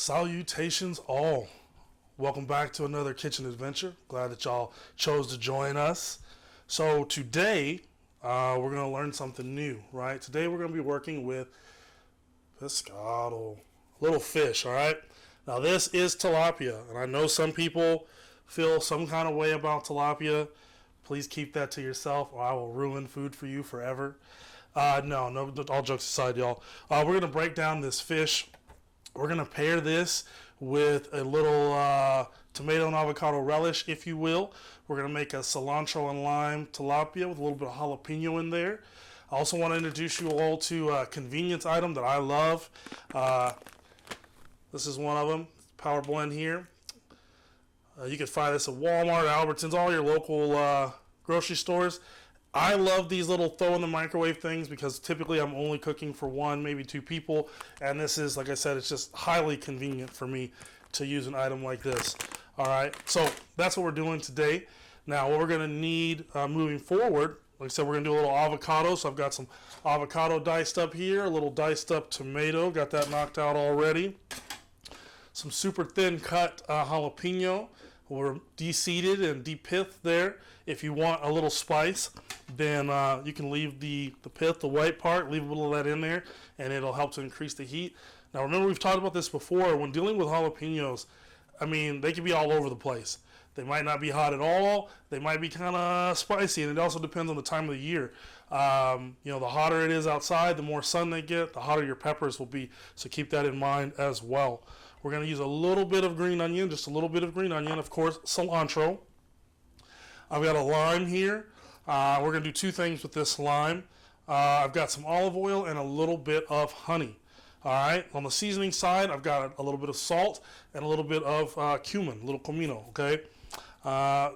Salutations all. Welcome back to another kitchen adventure. Glad that y'all chose to join us. So today, we're going to learn something new, right? Today we're going to be working with pescado, little fish, all right? Now this is tilapia, and I know some people feel some kind of way about tilapia. Please keep that to yourself or I will ruin food for you forever. No, all jokes aside, y'all. We're going to break down this fish. We're going to pair this with a little tomato and avocado relish, if you will. We're going to make a cilantro and lime tilapia with a little bit of jalapeno in there. I also want to introduce you all to a convenience item that I love. This is one of them, Power Blend here. You can find this at Walmart, Albertsons, all your local grocery stores. I love these little throw in the microwave things because typically I'm only cooking for one, maybe two people. And this is, like I said, it's just highly convenient for me to use an item like this. All right, so that's what we're doing today. Now, what we're going to need moving forward, like I said, we're going to do a little avocado. So I've got some avocado diced up here, a little diced up tomato, got that knocked out already. Some super thin cut jalapeno. We're de-seeded and de-pithed there. If you want a little spice, then you can leave the pith, the white part, leave a little of that in there, and it'll help to increase the heat. Now remember, we've talked about this before. When dealing with jalapenos, I mean, they can be all over the place. They might not be hot at all. They might be kind of spicy, and it also depends on the time of the year. The hotter it is outside, the more sun they get, the hotter your peppers will be. So keep that in mind as well. We're going to use a little bit of green onion, just a little bit of green onion, of course, cilantro. I've got a lime here. We're going to do two things with this lime. I've got some olive oil and a little bit of honey. All right, on the seasoning side, I've got a little bit of salt and a little bit of cumin, a little comino, okay?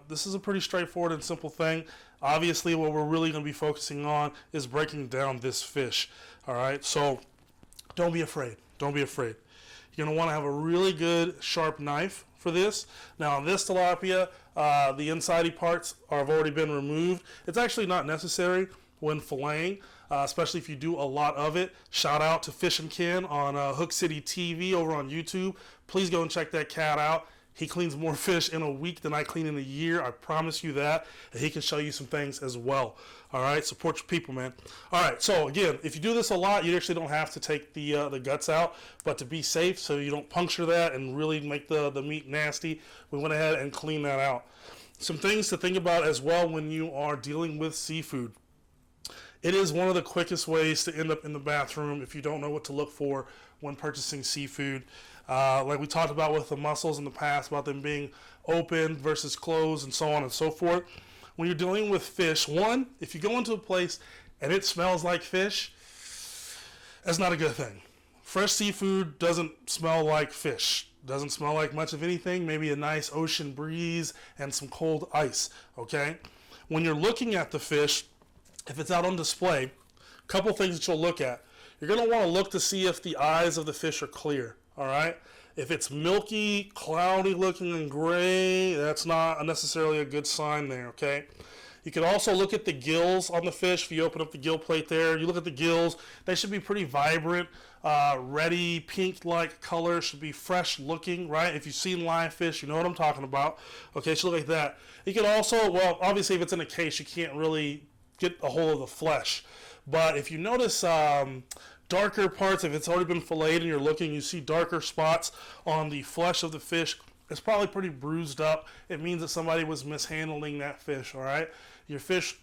This is a pretty straightforward and simple thing. Obviously, what we're really going to be focusing on is breaking down this fish. All right, so don't be afraid. Don't be afraid. You're going to want to have a really good sharp knife for this. Now on this tilapia, the inside parts have already been removed. It's actually not necessary when filleting, especially if you do a lot of it. Shout out to Fish and Ken on Hook City TV over on YouTube. Please go and check that cat out. He cleans more fish in a week than I clean in a year. I promise you that. And he can show you some things as well. All right, support your people, man. All right, so again, if you do this a lot, you actually don't have to take the guts out. But to be safe, so you don't puncture that and really make the meat nasty, we went ahead and cleaned that out. Some things to think about as well when you are dealing with seafood. It is one of the quickest ways to end up in the bathroom if you don't know what to look for when purchasing seafood. Like we talked about with the mussels in the past, about them being open versus closed and so on and so forth. When you're dealing with fish, one, if you go into a place and it smells like fish, that's not a good thing. Fresh seafood doesn't smell like fish. Doesn't smell like much of anything, maybe a nice ocean breeze and some cold ice, okay? When you're looking at the fish, if it's out on display, a couple things that you'll look at. You're going to want to look to see if the eyes of the fish are clear, all right? If it's milky, cloudy looking and gray, that's not necessarily a good sign there, okay? You can also look at the gills on the fish. If you open up the gill plate there, you look at the gills. They should be pretty vibrant, reddy, pink-like color, should be fresh looking, right? If you've seen live fish, you know what I'm talking about. Okay, it should look like that. You can also, well, obviously if it's in a case, you can't really get a hold of the flesh. But if you notice darker parts, if it's already been filleted and you're looking, you see darker spots on the flesh of the fish, it's probably pretty bruised up. It means that somebody was mishandling that fish, all right? Your fish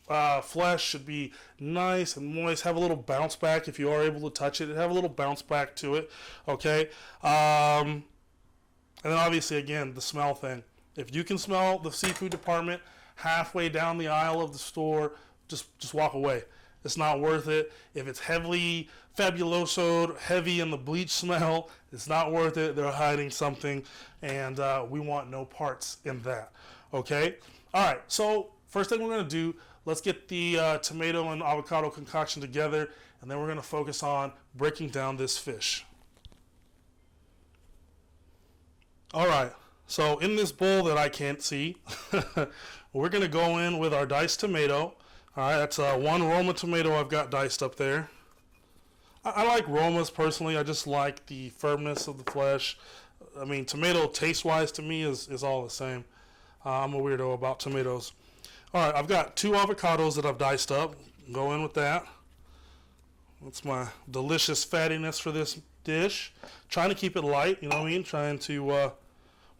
flesh should be nice and moist, have a little bounce back if you are able to touch it, have a little bounce back to it, okay? And then obviously, again, the smell thing. If you can smell the seafood department halfway down the aisle of the store, just walk away. It's not worth it. If it's heavily fabulosoed, heavy in the bleach smell, it's not worth it. They're hiding something, and we want no parts in that. Okay? All right, so first thing we're going to do, let's get the tomato and avocado concoction together, and then we're going to focus on breaking down this fish. All right, so in this bowl that I can't see, we're going to go in with our diced tomato. All right, that's one Roma tomato I've got diced up there. I like Romas personally. I just like the firmness of the flesh. I mean, tomato taste-wise to me is all the same. I'm a weirdo about tomatoes. All right, I've got 2 avocados that I've diced up. Go in with that. That's my delicious fattiness for this dish. Trying to keep it light, you know what I mean? Trying to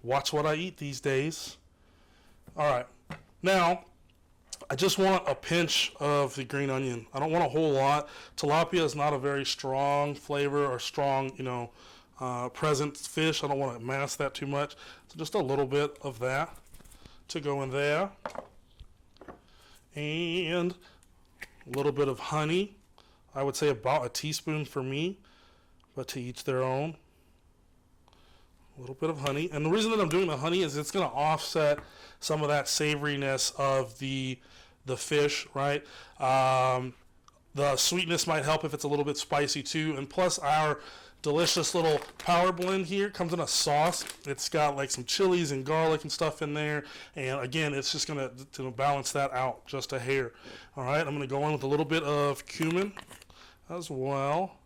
watch what I eat these days. All right, now I just want a pinch of the green onion. I don't want a whole lot. Tilapia is not a very strong flavor or strong, present fish. I don't want to mask that too much. So just a little bit of that to go in there. And a little bit of honey. I would say about a teaspoon for me, but to each their own. A little bit of honey. And the reason that I'm doing the honey is it's going to offset some of that savoriness of the fish, right? The sweetness might help if it's a little bit spicy too. And plus our delicious little power blend here comes in a sauce. It's got like some chilies and garlic and stuff in there. And again, it's just going to balance that out just a hair. All right, I'm going to go in with a little bit of cumin as well.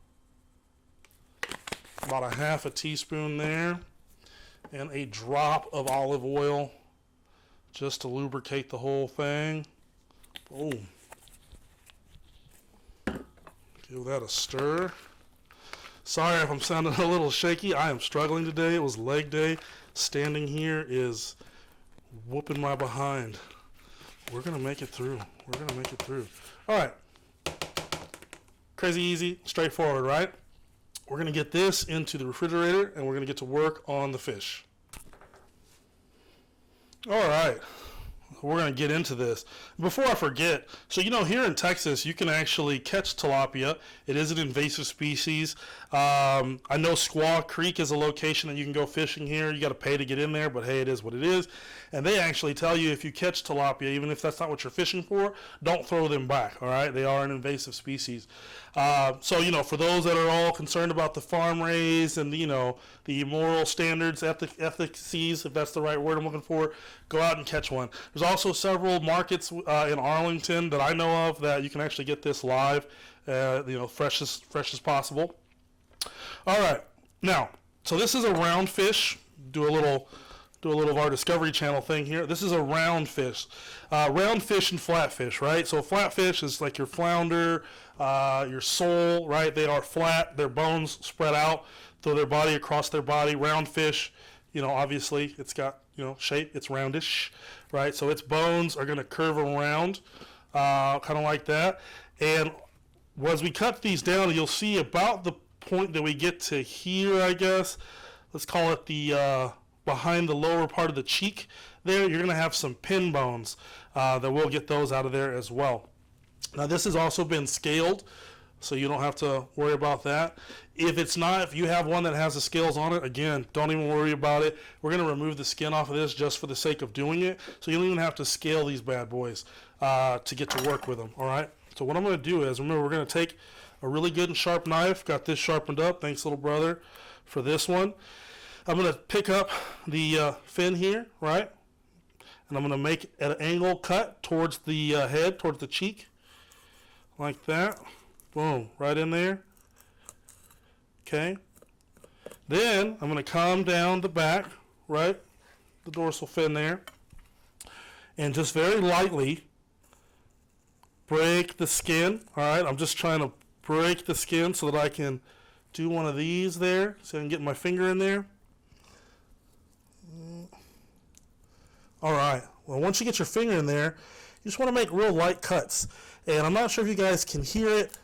About a half a teaspoon there. And a drop of olive oil just to lubricate the whole thing. Boom. Give that a stir. Sorry if I'm sounding a little shaky. I am struggling today. It was leg day. Standing here is whooping my behind. We're going to make it through. We're going to make it through. All right. Crazy easy, straightforward, right? We're going to get this into the refrigerator, and we're going to get to work on the fish. All right. We're going to get into this. Before I forget, so here in Texas, you can actually catch tilapia. It is an invasive species. I know Squaw Creek is a location that you can go fishing here. You got to pay to get in there, but hey, it is what it is. And they actually tell you if you catch tilapia, even if that's not what you're fishing for, don't throw them back, all right? They are an invasive species. So, for those that are all concerned about the farm raised and, the moral standards, ethics, if that's the right word I'm looking for, go out and catch one. There's also several markets in Arlington that I know of that you can actually get this live, fresh as possible. All right, now, so this is a round fish. Do a little of our Discovery Channel thing here. This is a round fish. Round fish and flatfish, right? So a flatfish is like your flounder, your sole, right? They are flat. Their bones spread out through their body, across their body. Round fish, obviously it's got, shape. It's roundish, right? So its bones are going to curve around, kind of like that. And as we cut these down, you'll see about the point that we get to here, I guess. Let's call it the behind the lower part of the cheek there, you're going to have some pin bones that we'll get those out of there as well. Now this has also been scaled, so you don't have to worry about that. If you have one that has the scales on it, again, don't even worry about it. We're going to remove the skin off of this just for the sake of doing it, so you don't even have to scale these bad boys to get to work with them, all right? So what I'm going to do is, remember, we're going to take a really good and sharp knife. Got this sharpened up. Thanks, little brother, for this one. I'm going to pick up the fin here, right? And I'm going to make an angle cut towards the head, towards the cheek, like that. Boom, right in there. Okay. Then I'm going to come down the back, right? The dorsal fin there. And just very lightly break the skin, all right? I'm just trying to break the skin so that I can do one of these there, so I can get my finger in there. All right, well, once you get your finger in there, you just want to make real light cuts. And I'm not sure if you guys can hear it.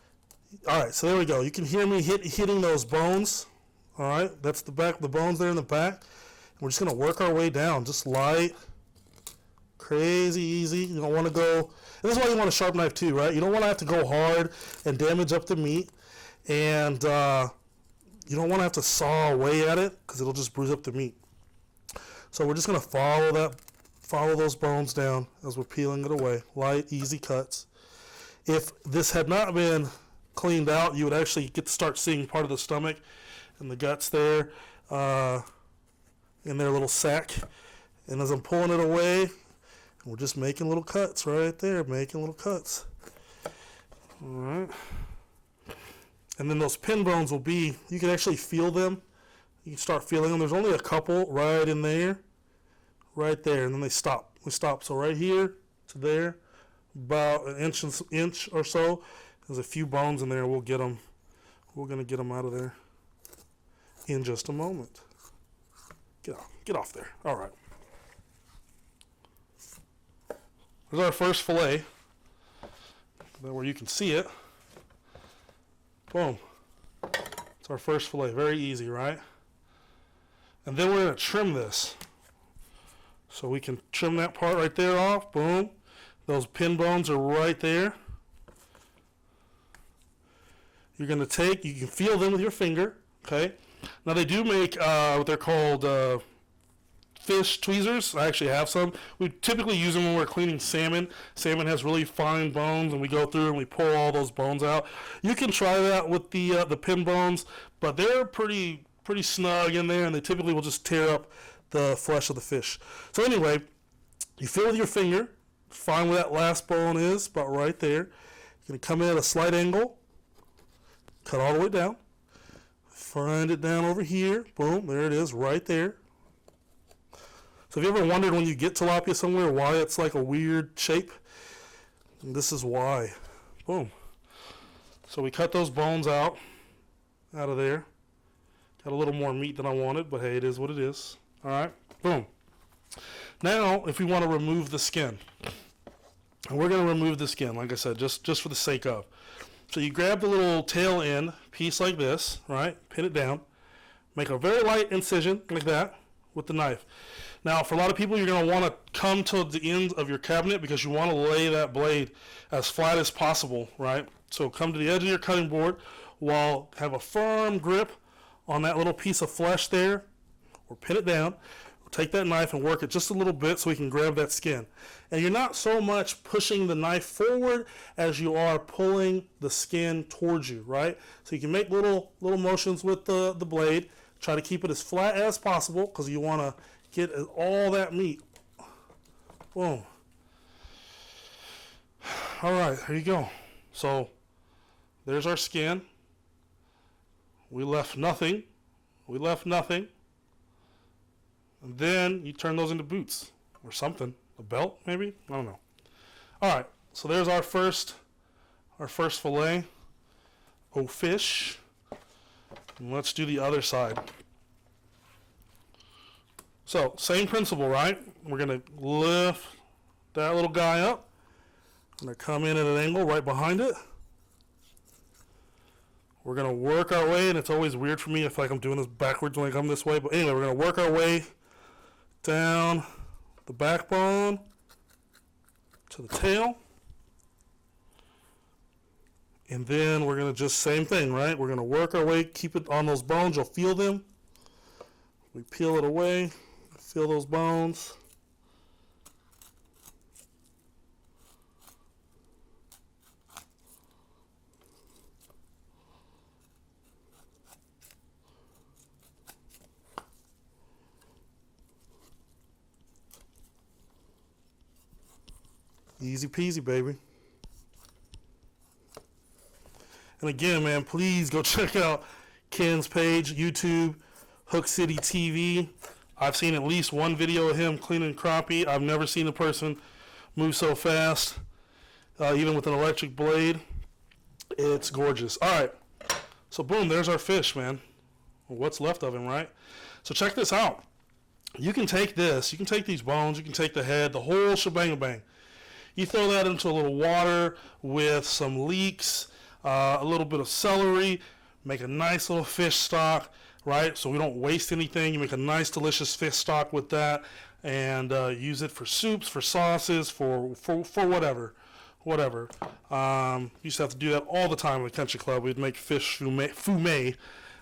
All right, so there we go. You can hear me hitting those bones. All right, that's the back, the bones there in the back. We're just going to work our way down, just light, crazy easy. You don't want to go, and this is why you want a sharp knife too, right? You don't want to have to go hard and damage up the meat. And you don't want to have to saw away at it because it'll just bruise up the meat. So we're just going to follow those bones down as we're peeling it away. Light, easy cuts. If this had not been cleaned out, you would actually get to start seeing part of the stomach and the guts there in their little sack. And as I'm pulling it away, we're just making little cuts right there, making little cuts. All right. And then those pin bones will be, you can actually feel them You can start feeling them. There's only a couple right in there, right there, and then they stop. We stop. So right here to there, about an inch or so. There's a few bones in there. We'll get them. We're gonna get them out of there in just a moment. Get off there. All right. There's our first fillet. That where you can see it. Boom. It's our first fillet. Very easy, right? And then we're going to trim this. So we can trim that part right there off. Boom. Those pin bones are right there. You're going to take, you can feel them with your finger. Okay. Now they do make what they're called fish tweezers. I actually have some. We typically use them when we're cleaning salmon. Salmon has really fine bones, and we go through and we pull all those bones out. You can try that with the pin bones, but they're pretty snug in there, and they typically will just tear up the flesh of the fish. So anyway, you feel with your finger, find where that last bone is, about right there. You're going to come in at a slight angle, cut all the way down, find it down over here. Boom, there it is, right there. So have you ever wondered when you get tilapia somewhere why it's like a weird shape? And this is why. Boom. So we cut those bones out of there. Got a little more meat than I wanted, but hey, it is what it is. All right. Boom. Now, if we want to remove the skin, and we're going to remove the skin, like I said, just for the sake of. So you grab the little tail end piece like this, right? Pin it down. Make a very light incision like that with the knife. Now, for a lot of people, you're going to want to come to the end of your cabinet because you want to lay that blade as flat as possible, right? So come to the edge of your cutting board while have a firm grip on that little piece of flesh there, or pin it down. Take that knife and work it just a little bit so we can grab that skin. And you're not so much pushing the knife forward as you are pulling the skin towards you, right? So you can make little motions with the blade. Try to keep it as flat as possible because you want to get all that meat. Boom. All right, here you go. So there's our skin. We left nothing. We left nothing. And then you turn those into boots or something. A belt, maybe? I don't know. All right, so there's our first fillet of fish. And let's do the other side. So, same principle, right? We're going to lift that little guy up. I'm going to come in at an angle right behind it. We're going to work our way, and it's always weird for me. I feel like I'm doing this backwards when I come this way. But anyway, we're going to work our way down the backbone to the tail. And then we're going to just, same thing, right? We're going to work our way, keep it on those bones. You'll feel them. We peel it away. Feel those bones. Easy peasy, baby. And again, man, please go check out Ken's page, YouTube, Hook City TV. I've seen at least one video of him cleaning crappie. I've never seen a person move so fast, even with an electric blade. It's gorgeous. All right. So, boom, there's our fish, man. What's left of him, right? So, check this out. You can take this. You can take these bones. You can take the head, the whole shebang-a-bang. You throw that into a little water with some leeks, a little bit of celery, make a nice little fish stock, right? So we don't waste anything. You make a nice, delicious fish stock with that, and use it for soups, for sauces, for whatever. Used to have to do that all the time at the country club. We'd make fish fumet,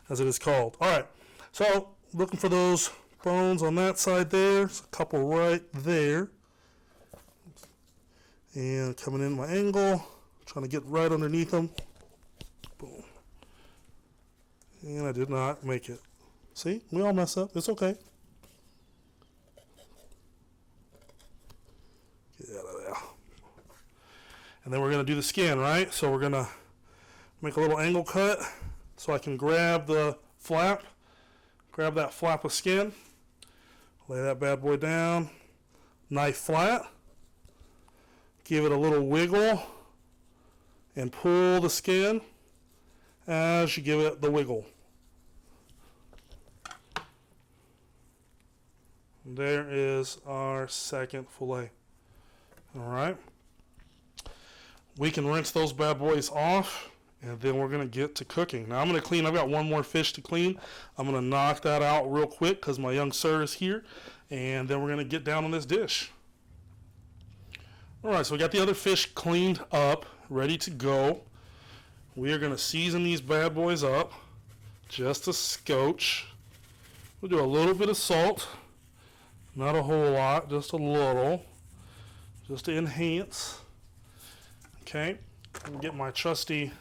as it is called. All right, so looking for those bones on that side there. There's a couple right there. And coming in my angle, trying to get right underneath them. Boom. And I did not make it. See, we all mess up. It's okay. Get out of there. And then we're going to do the skin, right? So we're going to make a little angle cut so I can grab the flap, grab that flap of skin, lay that bad boy down, knife flat, give it a little wiggle, and pull the skin as you give it the wiggle. There is our second fillet. All right. We can rinse those bad boys off, and then we're going to get to cooking. Now I'm going to clean. I've got one more fish to clean. I'm going to knock that out real quick because my young sir is here, and then we're going to get down on this dish. All right, so we got the other fish cleaned up, ready to go. We are going to season these bad boys up just a scotch. We'll do a little bit of salt. Not a whole lot, just a little, just to enhance. Okay, I'm gonna get my trusty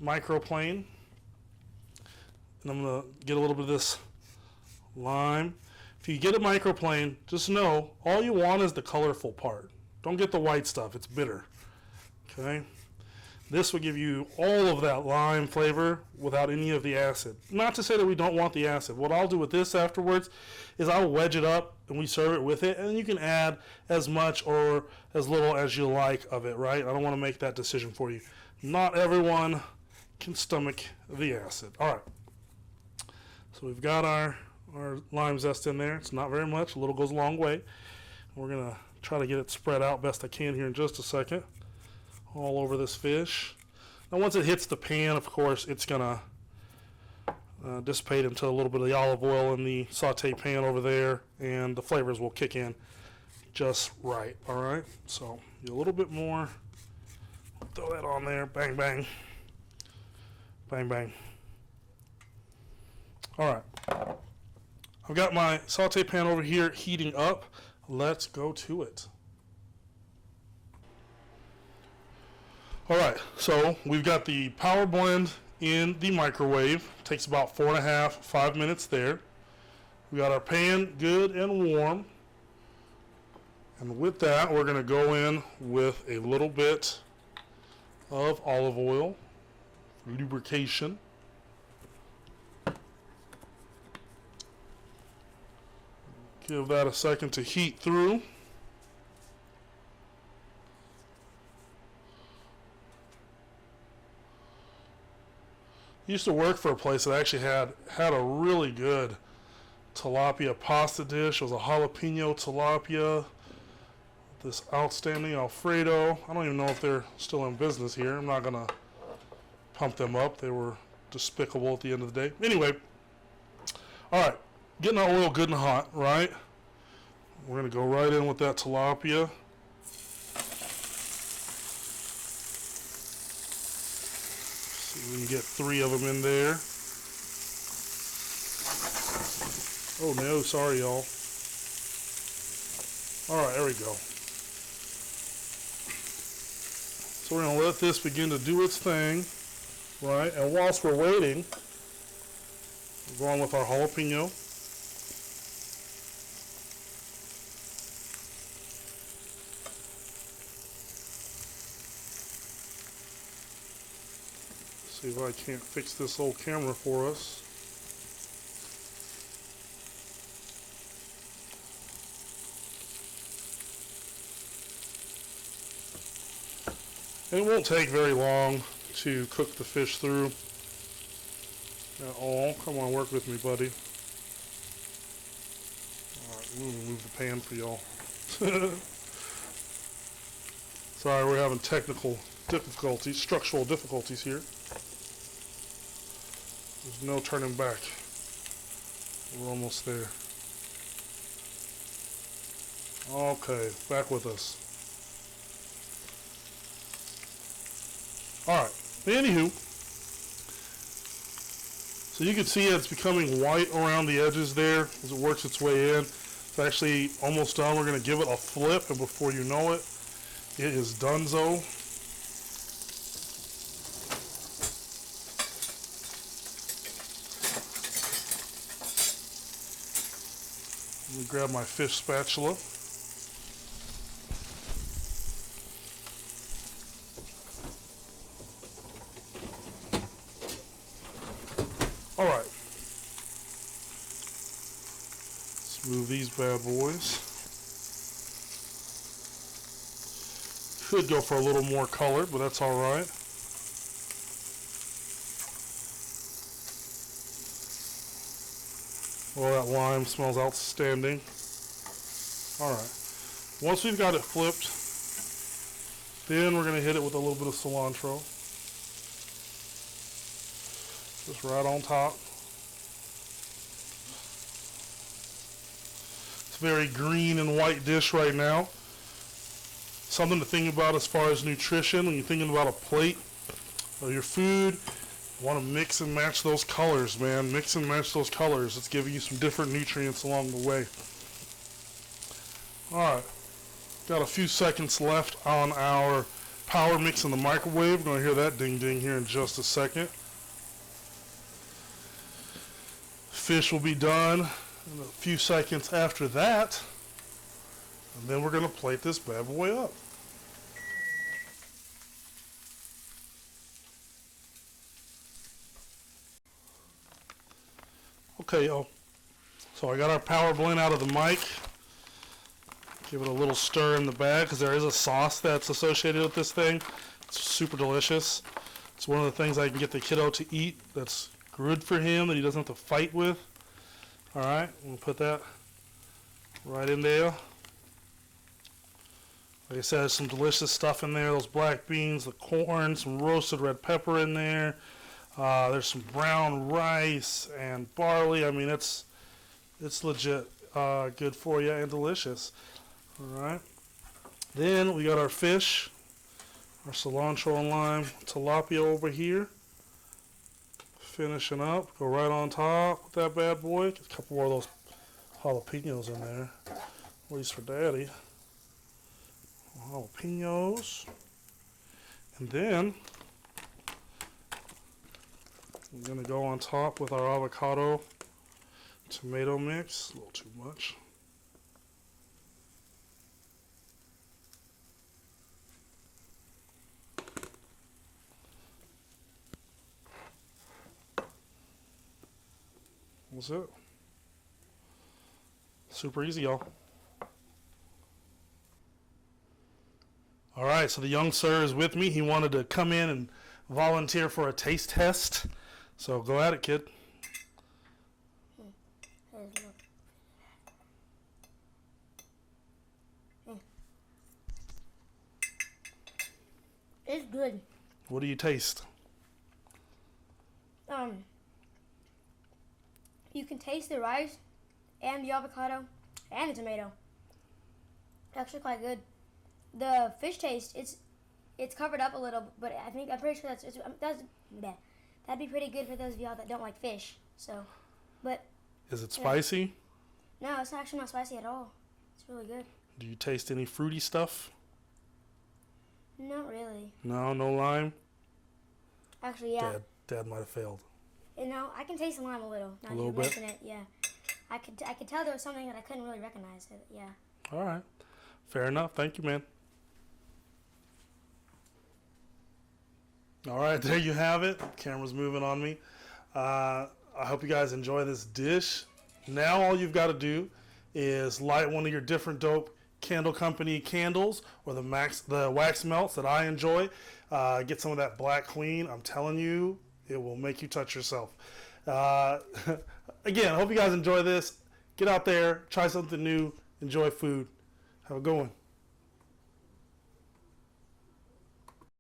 microplane, and I'm gonna get a little bit of this lime. If you get a microplane, just know all you want is the colorful part. Don't get the white stuff, it's bitter. Okay, this will give you all of that lime flavor without any of the acid. Not to say that we don't want the acid. What I'll do with this afterwards is I'll wedge it up and we serve it with it, and you can add as much or as little as you like of it, right? I don't want to make that decision for you. Not everyone can stomach the acid. All right. So we've got our lime zest in there. It's not very much. A little goes a long way. We're going to try to get it spread out best I can here in just a second. All over this fish. Now once it hits the pan, of course, it's going to dissipate into a little bit of the olive oil in the saute pan over there, and the flavors will kick in just right. All right, so a little bit more. Throw that on there. Bang, bang. Bang, bang. All right. I've got my saute pan over here heating up. Let's go to it. All right, so we've got the power blend in the microwave. Takes about 4.5, 5 minutes there. We got our pan good and warm. And with that, we're going to go in with a little bit of olive oil for lubrication. Give that a second to heat through. Used to work for a place that actually had a really good tilapia pasta dish. It was a jalapeno tilapia, this outstanding Alfredo. I don't even know if they're still in business here. I'm not gonna pump them up. They were despicable at the end of the day. Anyway, all right, getting our oil good and hot, right? We're gonna go right in with that tilapia. We can get 3 of them in there. Oh no, sorry y'all. Alright, there we go. So we're going to let this begin to do its thing, right? And whilst we're waiting, we're going with our jalapeno. See if I can't fix this old camera for us. And it won't take very long to cook the fish through at all. Come on, work with me, buddy. Alright, we'll move the pan for y'all. Sorry, we're having technical difficulties, structural difficulties here. There's no turning back. We're almost there. Okay, back with us. Alright, anywho, so you can see it's becoming white around the edges there as it works its way in. It's actually almost done. We're going to give it a flip, and before you know it, it is donezo. Let me grab my fish spatula. Alright. Move these bad boys. Could go for a little more color, but that's all right. Oh, that lime smells outstanding. All right. Once we've got it flipped, then we're going to hit it with a little bit of cilantro. Just right on top. It's a very green and white dish right now. Something to think about as far as nutrition when you're thinking about a plate of your food. You want to mix and match those colors, man. Mix and match those colors. It's giving you some different nutrients along the way. Alright. Got a few seconds left on our power mix in the microwave. We're going to hear that ding ding here in just a second. Fish will be done in a few seconds after that. And then we're going to plate this bad boy up. Okay, y'all. So I got our power blend out of the mic. Give it a little stir in the bag because there is a sauce that's associated with this thing. It's super delicious. It's one of the things I can get the kiddo to eat that's good for him that he doesn't have to fight with. Alright, we'll put that right in there. Like I said, there's some delicious stuff in there. Those black beans, the corn, some roasted red pepper in there. There's some brown rice and barley. I mean, it's legit good for you and delicious. All right. Then we got our fish, our cilantro and lime tilapia over here. Finishing up. Go right on top with that bad boy. Get a couple more of those jalapenos in there, at least for Daddy. Jalapenos. And then we're going to go on top with our avocado tomato mix. A little too much. That's it. Super easy, y'all. All right, so the young sir is with me. He wanted to come in and volunteer for a taste test. So go at it, kid. It's good. What do you taste? You can taste the rice and the avocado and the tomato. It's actually quite good. The fish taste, it's covered up a little, but I'm pretty sure that'd be pretty good for those of y'all that don't like fish. So, but is it spicy? No, it's actually not spicy at all. It's really good. Do you taste any fruity stuff? Not really. No lime? Actually, yeah. Dad might have failed. You know, I can taste the lime a little. Now A little bit? mention it, yeah. I could tell there was something that I couldn't really recognize. Yeah. All right. Fair enough. Thank you, man. All right, there you have it. Camera's moving on me. I hope you guys enjoy this dish. Now all you've got to do is light one of your different dope Candle Company candles or the wax melts that I enjoy. Get some of that Black Queen. I'm telling you, it will make you touch yourself. Again, I hope you guys enjoy this. Get out there, try something new, enjoy food. Have a good one.